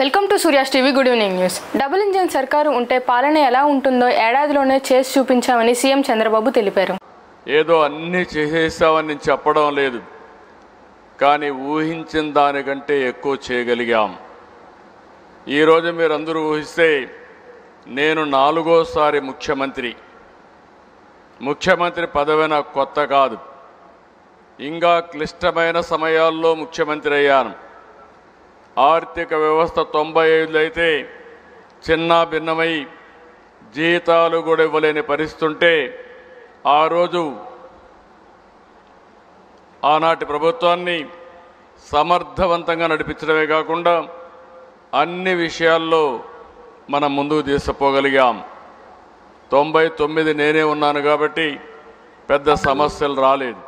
Welcome to Surya's TV. Good evening news. Double engine సర్కారు ఉంటే పాలన ఎలా ఉంటుందో ఏడాదిలోనే చేసి చూపించామని సీఎం చంద్రబాబు తెలిపారు. ఏదో అన్ని చేసేసామని చెప్పడం లేదు, కానీ ఊహించిన దానికంటే ఎక్కువ చేయగలిగాం. ఈరోజు మీరందరూ ఊహిస్తే నేను 4వ సారి ముఖ్యమంత్రి పదవి నాకు కొత్త కాదు. ఇంకా క్లిష్టమైన సమయాల్లో ముఖ్యమంత్రి అయ్యాను. ఆర్థిక వ్యవస్థ 95 అయితే చిన్న భిన్నమై జీతాలు కూడా ఇవ్వలేని పరిస్థితి ఉంటే ఆ రోజు ఆనాటి ప్రభుత్వాన్ని సమర్థవంతంగా నడిపించడమే కాకుండా అన్ని విషయాల్లో మనం ముందుకు తీసుకుపోగలిగాం. 99 నేనే ఉన్నాను కాబట్టి పెద్ద సమస్యలు రాలేదు.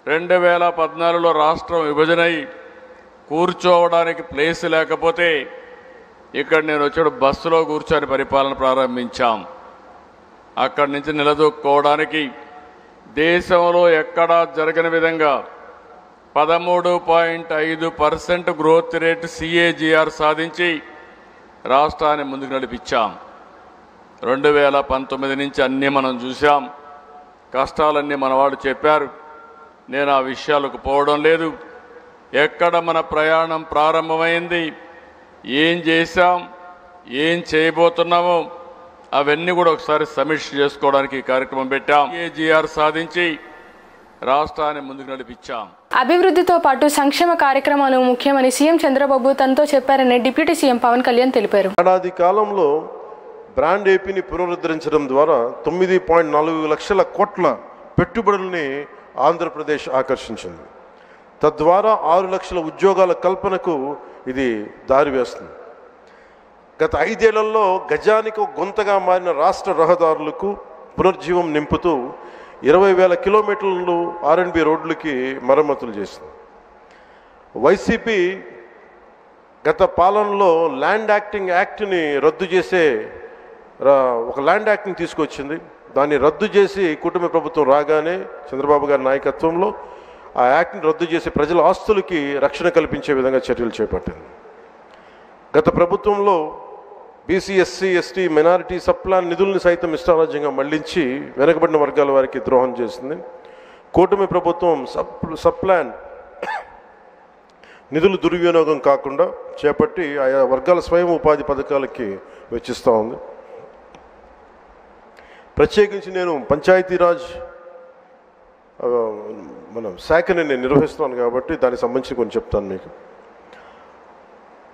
2014లో రాష్ట్రం విభజనై కూర్చోవడానికి ప్లేస్ లేకపోతే ఇక్కడ నేను వచ్చాడు బస్సులో కూర్చొని పరిపాలన ప్రారంభించాం. అక్కడి నుంచి నిలదొక్కుకోవడానికి దేశంలో ఎక్కడా జరగని విధంగా 13.5% గ్రోత్ రేట్ CAGR సాధించి రాష్ట్రాన్ని ముందుకు నడిపించాం. 2019 నుంచి అన్నీ మనం చూసాం. కష్టాలన్నీ మనవాడు చెప్పారు. నేను ఆ విషయాలకు పోవడం లేదు. ఎక్కడ మన ప్రయాణం ప్రారంభమైంది, ఏం చేశాం, ఏం చేయబోతున్నామో అవన్నీ కూడా ఒకసారి సమీక్ష చేసుకోవడానికి ఈ కార్యక్రమం పెట్టాం. CAGR సాధించి రాష్ట్రాన్ని ముందుకు నడిపించాం. అభివృద్ధితో పాటు సంక్షేమ కార్యక్రమాలు ముఖ్యమని సీఎం చంద్రబాబు తనతో చెప్పారని డిప్యూటీ సీఎం పవన్ కళ్యాణ్ తెలిపారు. ఏడాది కాలంలో బ్రాండ్ ఏపీని పునరుద్ధరించడం ద్వారా 9.4 లక్షల కోట్ల పెట్టుబడుల్ని ఆంధ్రప్రదేశ్ ఆకర్షించింది. తద్వారా 6 లక్షల ఉద్యోగాల కల్పనకు ఇది దారి వేస్తుంది. గత 5 ఏళ్లలో గజానికి గొంతగా మారిన రాష్ట్ర రహదారులకు పునర్జీవం నింపుతూ 20,000 కిలోమీటర్లు R&B రోడ్లకి మరమ్మతులు చేసింది. వైసీపీ గత పాలనలో ల్యాండ్ యాక్ట్ని రద్దు చేసే ఒక ల్యాండ్ యాక్ట్ని తీసుకొచ్చింది. దాన్ని రద్దు చేసి కూటమి ప్రభుత్వం రాగానే చంద్రబాబు గారి నాయకత్వంలో ఆ యాక్ట్ని రద్దు చేసి ప్రజల ఆస్తులకి రక్షణ కల్పించే విధంగా చర్యలు చేపట్టింది. గత ప్రభుత్వంలో BC SC ST minority sub plan నిధుల్ని సైతం ఇష్టారాజ్యంగా మళ్లించి వెనుకబడిన వర్గాల వారికి ద్రోహం చేసింది. కూటమి ప్రభుత్వం సప్లాన్ నిధులు దుర్వినియోగం కాకుండా చేపట్టి ఆయా వర్గాల స్వయం ఉపాధి పథకాలకి వెచ్చిస్తూ ఉంది. ప్రత్యేకించి నేను పంచాయతీరాజ్ మన శాఖని నేను నిర్వహిస్తున్నాను కాబట్టి దానికి సంబంధించి కొంచెం చెప్తాను మీకు.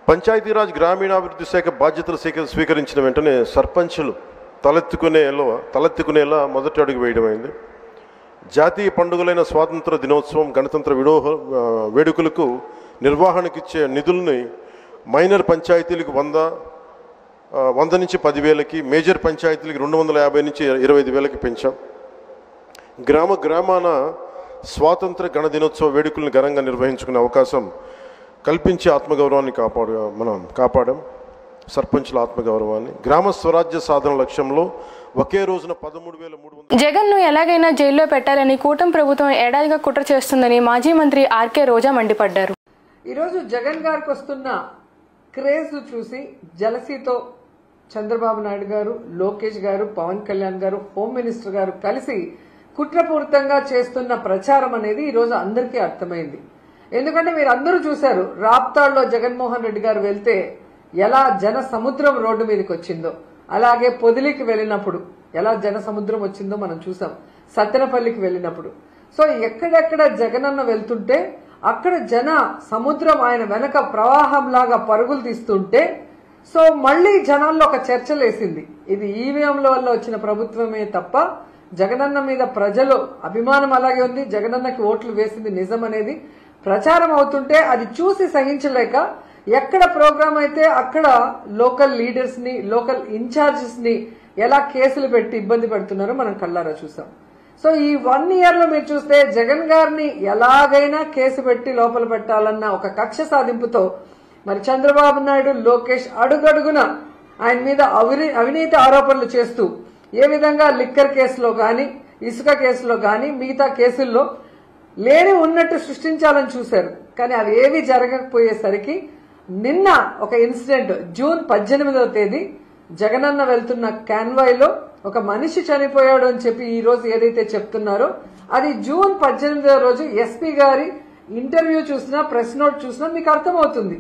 పంచాయతీరాజ్ గ్రామీణాభివృద్ధి శాఖ బాధ్యతలు స్వీకరించిన వెంటనే సర్పంచులు తలెత్తుకునేలా మొదటి అడుగు వేయడమైంది. జాతీయ పండుగలైన స్వాతంత్ర దినోత్సవం, గణతంత్ర వేడుకలకు నిర్వహణకిచ్చే నిధుల్ని మైనర్ పంచాయతీలకు 100 నుంచి 10,000కి, మేజర్ పంచాయతీలకు 250 నుంచి 25,000కి పెంచాం. గ్రామాన స్వాతంత్ర గణ దినోత్సవ వేడుకలను ఘనంగా నిర్వహించుకునే అవకాశం కల్పించి ఆత్మగౌరవాన్ని కాపాడాం. సర్పంచుల ఆత్మగౌరవాన్ని గ్రామ స్వరాజ్య సాధన లక్ష్యంలో ఒకే రోజున 13,300. జగన్ను ఎలాగైనా జైల్లో పెట్టాలని కూటమి ప్రభుత్వం ఏడాదిగా కుట్ర చేస్తుందని మాజీ మంత్రి ఆర్కే రోజా మండిపడ్డారు. ఈరోజు జగన్ గారికి వస్తున్న క్రేజ్ చూసి జలసీతో చంద్రబాబు నాయుడు గారు, లోకేష్ గారు, పవన్ కళ్యాణ్ గారు, హోమ్ మినిస్టర్ గారు కలిసి కుట్రపూరితంగా చేస్తున్న ప్రచారం అనేది ఈరోజు అందరికీ అర్థమైంది. ఎందుకంటే మీరు అందరూ చూశారు, రాప్తాడులో జగన్మోహన్ రెడ్డి గారు వెళ్తే ఎలా జన సముద్రం రోడ్డు మీదకి వచ్చిందో, అలాగే పొదిలికి వెళ్ళినప్పుడు ఎలా జన సముద్రం వచ్చిందో మనం చూసాం. సత్తెనపల్లికి వెళ్ళినప్పుడు సో ఎక్కడెక్కడ జగనన్న వెళ్తుంటే అక్కడ జన సముద్రం ఆయన వెనక ప్రవాహంలాగా పరుగులు తీస్తుంటే సో మళ్లీ జనాల్లో ఒక చర్చలేసింది. ఇది ఈవీఎంల వల్ల వచ్చిన ప్రభుత్వమే తప్ప జగనన్న మీద ప్రజలు అభిమానం అలాగే ఉంది, జగనన్నకి ఓట్లు వేసింది నిజం అనేది ప్రచారం అవుతుంటే అది చూసి సహించలేక ఎక్కడ ప్రోగ్రాం అయితే అక్కడ లోకల్ లీడర్స్ ని, లోకల్ ఇన్ఛార్జెస్ ని ఎలా కేసులు పెట్టి ఇబ్బంది పెడుతున్నారో మనం కళ్ళారా చూసాం. సో ఈ 1 year లో మీరు చూస్తే జగన్ గారిని ఎలాగైనా కేసు పెట్టి లోపల పెట్టాలన్న ఒక కక్ష సాధింపుతో మరి చంద్రబాబు నాయుడు, లోకేష్ అడుగడుగున ఆయన మీద అవినీతి ఆరోపణలు చేస్తూ ఏ విధంగా లిక్కర్ కేసులో గాని, ఇసుక కేసులో గాని, మిగతా కేసుల్లో లేని ఉన్నట్టు సృష్టించాలని చూశారు. కానీ అవి ఏవి జరగకపోయేసరికి నిన్న ఒక ఇన్సిడెంట్ జూన్ 18వ తేదీ జగనన్న వెళ్తున్న కాన్వాయ్లో ఒక మనిషి చనిపోయాడు అని చెప్పి ఈ రోజు ఏదైతే చెప్తున్నారో అది జూన్ 18వ రోజు ఎస్పీ గారి ఇంటర్వ్యూ చూసినా ప్రెస్ నోట్ చూసినా మీకు అర్థమవుతుంది.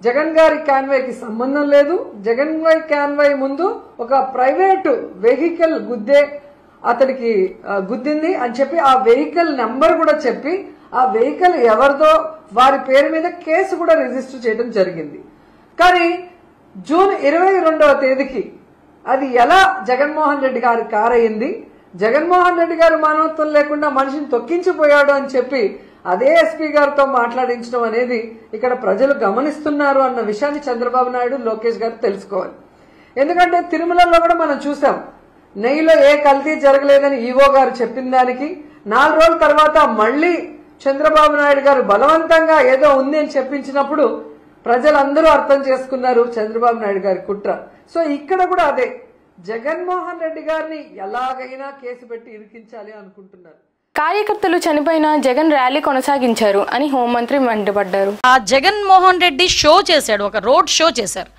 జగన్ గారి కాన్వాయ్కి సంబంధం లేదు. జగన్ గారి కాన్వాయ్ ముందు ఒక ప్రైవేటు వెహికల్ అతనికి గుద్దింది అని చెప్పి ఆ వెహికల్ నెంబర్ కూడా చెప్పి ఆ వెహికల్ ఎవరిదో వారి పేరు మీద కేసు కూడా రిజిస్టర్ చేయడం జరిగింది. కానీ జూన్ 22వ తేదీకి అది ఎలా జగన్మోహన్ రెడ్డి గారి కారు అయింది, జగన్మోహన్ రెడ్డి గారు మానవత్వం లేకుండా మనిషిని తొక్కించిపోయాడు అని చెప్పి అదే ఎస్పీ గారితో మాట్లాడించడం అనేది ఇక్కడ ప్రజలు గమనిస్తున్నారు అన్న విషయాన్ని చంద్రబాబు నాయుడు లోకేష్ గారు తెలుసుకోవాలి. ఎందుకంటే తిరుమలలో కూడా మనం చూసాం, నెయ్యిలో ఏ కల్తీ జరగలేదని ఈవో గారు చెప్పిన దానికి 4 రోజుల తర్వాత మళ్లీ చంద్రబాబు నాయుడు గారు బలవంతంగా ఏదో ఉంది అని చెప్పించినప్పుడు ప్రజలందరూ అర్థం చేసుకున్నారు చంద్రబాబు నాయుడు గారి కుట్ర. సో ఇక్కడ కూడా అదే, జగన్మోహన్ రెడ్డి గారిని ఎలాగైనా కేసు పెట్టి ఇరికించాలి అనుకుంటున్నారు. కార్యకర్తలు చనిపోయిన జగన్ ర్యాలీ కొనసాగించారు అని హోంమంత్రి మండిపడ్డారు. ఆ జగన్మోహన్ రెడ్డి షో చేశాడు, ఒక రోడ్ షో చేశారు.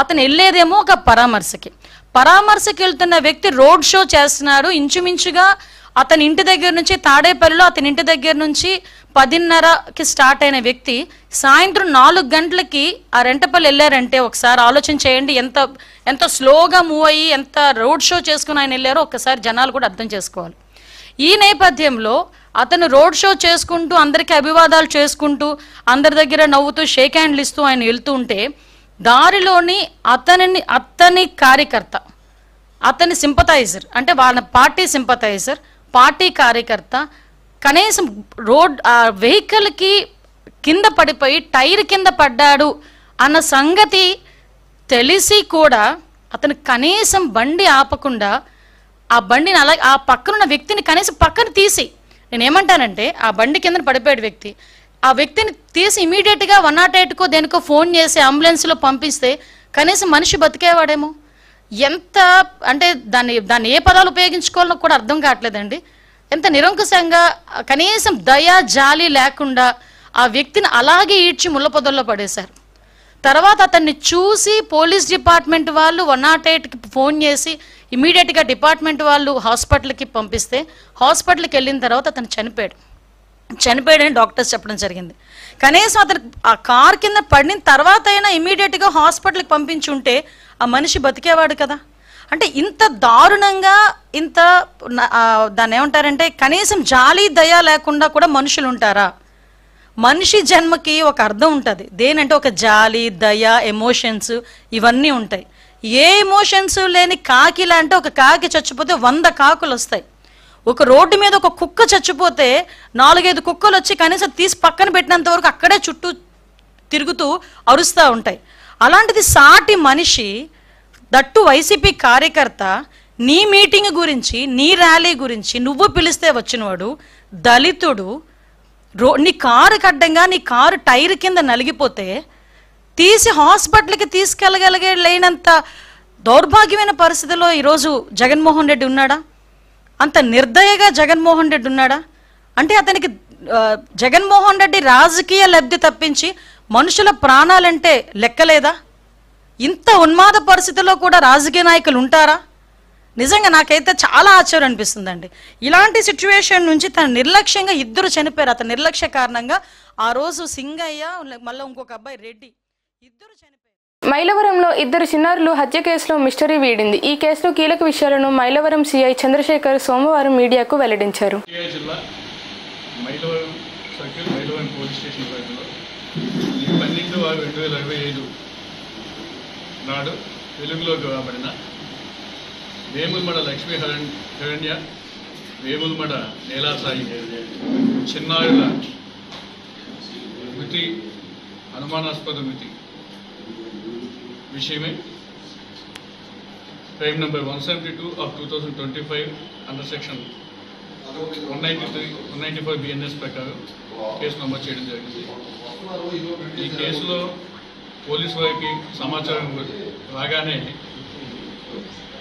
అతను వెళ్ళేదేమో ఒక పరామర్శకి వెళ్తున్న వ్యక్తి రోడ్ షో చేస్తున్నాడు. ఇంచుమించుగా అతని ఇంటి దగ్గర నుంచి తాడేపల్లిలో అతని ఇంటి దగ్గర నుంచి 10:30కి స్టార్ట్ అయిన వ్యక్తి సాయంత్రం 4 గంటలకి ఆ రెంటపల్లి వెళ్ళారంటే ఒకసారి ఆలోచన చేయండి. ఎంత స్లోగా మూవ్ అయ్యి ఎంత రోడ్ షో చేసుకుని ఆయన వెళ్ళారో ఒక్కసారి జనాలు కూడా అర్థం చేసుకోవాలి. ఈ నేపథ్యంలో అతను రోడ్ షో చేసుకుంటూ అందరికీ అభివాదాలు చేసుకుంటూ అందరి దగ్గర నవ్వుతూ షేక్ హ్యాండ్లు ఇస్తూ ఆయన వెళ్తూ ఉంటే దారిలోని అతని కార్యకర్త, అతని సింపథైజర్ అంటే వాళ్ళ పార్టీ సింపథైజర్, పార్టీ కార్యకర్త కనీసం వెహికల్కి కింద పడిపోయి టైర్ కింద పడ్డాడు అన్న సంగతి తెలిసి కూడా అతను కనీసం బండి ఆపకుండా ఆ బండిని అలాగే ఆ పక్కనున్న వ్యక్తిని కనీసం పక్కన తీసి, నేనేమంటానంటే ఆ బండి కింద పడిపోయాడు వ్యక్తి, ఆ వ్యక్తిని తీసి ఇమీడియట్గా 108కో దేనికో ఫోన్ చేసి అంబులెన్స్లో పంపిస్తే కనీసం మనిషి బతికేవాడేమో. ఎంత అంటే దాన్ని ఏ పదాలు ఉపయోగించుకోవాలో కూడా అర్థం కావట్లేదండి. ఎంత నిరంకుశంగా కనీసం దయ జాలి లేకుండా ఆ వ్యక్తిని అలాగే ఈడ్చి ముళ్ళపొదల్లో పడేశారు. తర్వాత అతన్ని చూసి పోలీస్ డిపార్ట్మెంట్ వాళ్ళు 108కి ఫోన్ చేసి ఇమీడియట్గా డిపార్ట్మెంట్ వాళ్ళు హాస్పిటల్కి పంపిస్తే హాస్పిటల్కి వెళ్ళిన తర్వాత అతను చనిపోయాడని డాక్టర్స్ చెప్పడం జరిగింది. కనీసం అతను ఆ కార్ కింద పడిన తర్వాత అయినా ఇమీడియట్గా హాస్పిటల్కి పంపించి ఉంటే ఆ మనిషి బతికేవాడు కదా. అంటే ఇంత దారుణంగా దాన్ని ఏమంటారంటే కనీసం జాలి దయ లేకుండా కూడా మనుషులు ఉంటారా? మనిషి జన్మకి ఒక అర్థం ఉంటుంది. దేనంటే ఒక జాలి దయ ఎమోషన్స్ ఇవన్నీ ఉంటాయి. ఏ ఎమోషన్స్ లేని కాకిలా అంటే ఒక కాకి చచ్చిపోతే 100 కాకులు వస్తాయి. ఒక రోడ్డు మీద ఒక కుక్క చచ్చిపోతే 4-5 కుక్కలు వచ్చి కనీసం తీసి పక్కన పెట్టినంత వరకు అక్కడే చుట్టూ తిరుగుతూ అరుస్తూ ఉంటాయి. అలాంటిది సాటి మనిషి, దట్టు వైసీపీ కార్యకర్త, నీ మీటింగ్ గురించి నీ ర్యాలీ గురించి నువ్వు పిలిస్తే వచ్చినవాడు దళితుడు, నీ కారు కడ్డంగా నీ కారు టైర్ కింద నలిగిపోతే తీసి హాస్పిటల్కి లేనంత దౌర్భాగ్యమైన పరిస్థితిలో ఈరోజు జగన్మోహన్ రెడ్డి ఉన్నాడా? అంత నిర్దయగా జగన్మోహన్ రెడ్డి ఉన్నాడా? అంటే అతనికి జగన్మోహన్ రెడ్డి రాజకీయ లబ్ధి తప్పించి మనుషుల ప్రాణాలంటే లెక్కలేదా? ఇంత ఉన్మాద పరిస్థితిలో కూడా రాజకీయ నాయకులు ఉంటారా? నిజంగా నాకైతే చాలా ఆశ్చర్యం అనిపిస్తుందండి. ఇలాంటి సిచ్యువేషన్ నుంచి తన నిర్లక్ష్యంగా 2 చనిపోయారు. అతని నిర్లక్ష్య కారణంగా ఆ రోజు సింగయ్య మళ్ళీ ఇంకొక అబ్బాయి రెడ్డి 2 చనిపోయారు. మైలవరంలో 2 చిన్నారులు హత్య కేసులో మిస్టరీ వీడింది. ఈ కేసులో కీలక విషయాలను మైలవరం సిఐ చంద్రశేఖర్ సోమవారం మీడియాకు వెల్లడించారు. నాడు వెలుగులోకి రాబడిన వేములమడ లక్ష్మీ హిరణ్య, వేములమడ నీలాసాయి చిన్నారుల మృతి, అనుమానాస్పద మృతి విషయమే crime number 172/2025 under section 194 BNS ప్రకారం కేసు నమోదు చేయడం జరిగింది. ఈ కేసులో పోలీసు వారికి సమాచారం రాగానే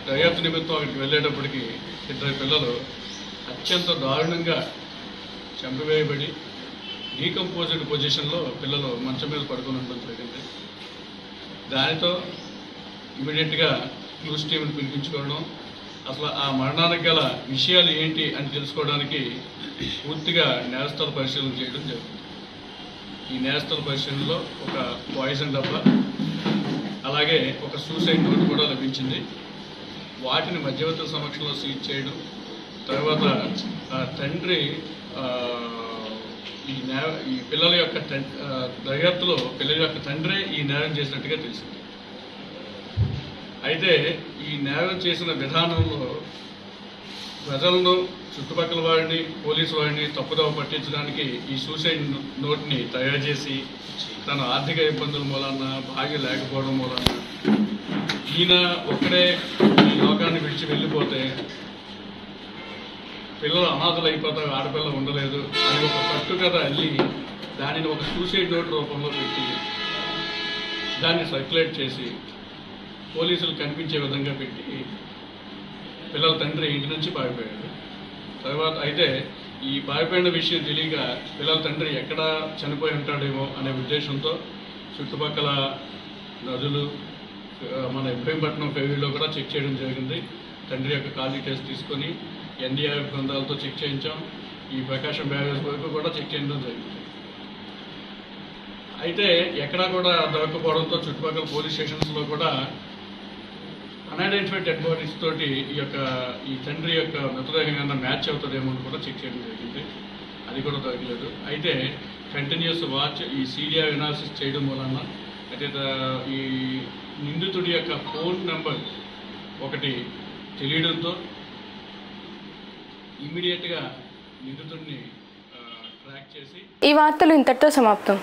దర్యాప్తు నిమిత్తం అక్కడికి వెళ్ళేటప్పటికి 2 పిల్లలు అత్యంత దారుణంగా చంపివేయబడి డీకంపోజ్డ్ పొజిషన్లో పిల్లలు మంచం మీద పడుకొని ఉండడం జరిగింది. దానితో ఇమీడియట్గా న్యూస్ టీంని పిలిపించుకోవడం, అసలు ఆ మరణానికి గల విషయాలు ఏంటి అని తెలుసుకోవడానికి పూర్తిగా నేరస్థల పరిశీలన చేయడం జరిగింది. ఈ నేరస్థల పరిశీలనలో ఒక పాయిజన్ డబ్బా, అలాగే ఒక సూసైడ్ నోట్ కూడా లభించింది. వాటిని మధ్యవర్తుల సమక్షంలో సీజ్ చేయడం, తర్వాత తండ్రి ఈ పిల్లల యొక్క దర్యాప్తులో పిల్లల యొక్క తండ్రే ఈ నేరం చేసినట్టుగా తెలిసింది. అయితే ఈ నేరం చేసిన విధానంలో ప్రజలను, చుట్టుపక్కల వారిని, పోలీసు వారిని తప్పుదోవ పట్టించడానికి ఈ సూసైడ్ నోట్ని తయారు చేసి తన ఆర్థిక ఇబ్బందుల మూలన, భాగ్య లేకపోవడం మూలన ఈయన ఒక్కడే ఈ లోకాన్ని విడిచి వెళ్ళిపోతే పిల్లలు అనాథలు అయిపోతారు, ఆడపిల్ల ఉండలేదు అని ఒక కట్టుకథ అల్లి దానిని ఒక సూసైడ్ నోట్ రూపంలో పెట్టి దాన్ని సర్క్యులేట్ చేసి పోలీసులు కనిపించే విధంగా పెట్టి పిల్లల తండ్రి ఇంటి నుంచి పారిపోయాడు. తర్వాత అయితే ఈ పారిపోయిన విషయం తెలియక పిల్లల తండ్రి ఎక్కడ చనిపోయి ఉంటాడేమో అనే ఉద్దేశంతో చుట్టుపక్కల నదులు, మన ఇబ్రహీంపట్నం ఫెరీలో కూడా చెక్ చేయడం జరిగింది. తండ్రి యొక్క ఖాళీ టెస్ట్ తీసుకొని ఎన్డీఆర్ఎఫ్ బృందాలతో చెక్ చేయించాం. ఈ ప్రకాశం బ్యారేజ్ వరకు కూడా చెక్ చేయడం జరిగింది. అయితే ఎక్కడా కూడా దొరకపోవడంతో చుట్టుపక్కల పోలీస్ స్టేషన్స్లో కూడా అన్ఐడెంటిఫైడ్ డెడ్ బాడీస్ తోటి ఈ తండ్రి యొక్క మృతదేహం ఏమైనా మ్యాచ్ అవుతుందేమో అని కూడా చెక్ చేయడం జరిగింది. అది కూడా దొరకలేదు. అయితే కంటిన్యూస్ వాచ్, ఈ సిడిఆర్ అనాలిసిస్ చేయడం వలన అయితే ఈ నిందితుడి యొక్క ఫోన్ నెంబర్ ఒకటి తెలియడంతో ఇమ్మీడియట్గా నిందితుడిని ట్రాక్ చేసి ఈ వార్తలు ఇంతటితో సమాప్తం.